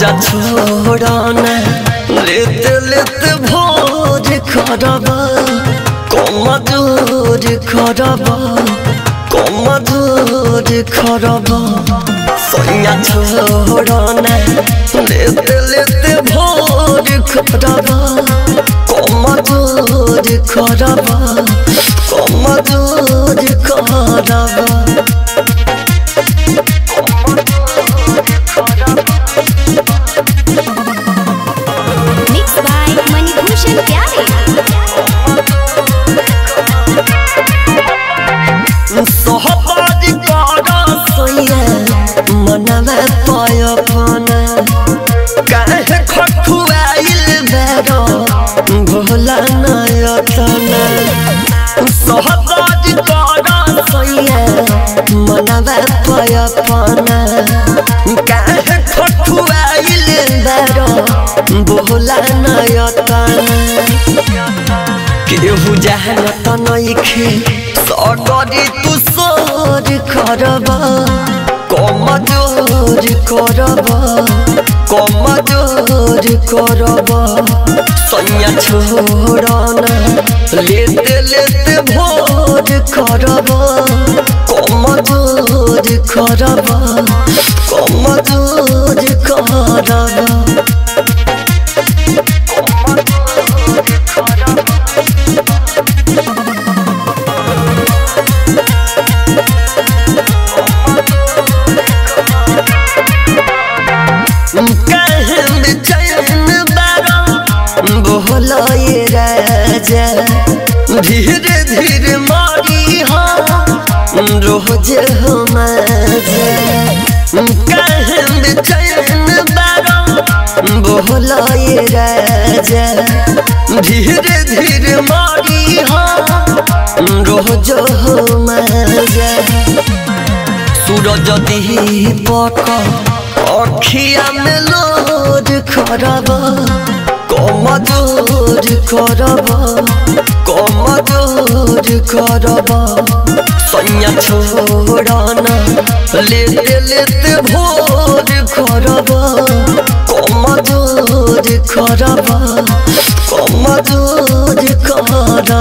राजा छोड़ना लेते लेते भोज खरबा कमजोर खरबा कमजोर खरबा सैया छोड़ना लेते लेते भोज खरबा कमजोर खरबा कमजोर खरबा। Mixed by Manibhushan Pyare। सोहबाज करा सैया मनवा पायपना काहे खखुआइल बेरो भोला नयतना सोहबाज करा सैया मनवा पायपना काहे खखुआइल बेरो भोला नयतना केहू जहनत नइखे सगरी तू सोर खरबा कमजोर करबा कमजोर करबा सैया छोड़ना लेते लेते भोर खरबा कमजोर करबा कमजोर करबा। बोले राजा धीरे धीरे मारी हाँ रोज हम चैन बारा बोले राजा धीरे धीरे मारी हाँ रोज हम सूरज दीपक अखिया में लोड खरबा कमजोर करबा कमजोर करबा सैया छोड़ना लेते लेते भोर खरबा कमजोर करबा कमजोर करबा।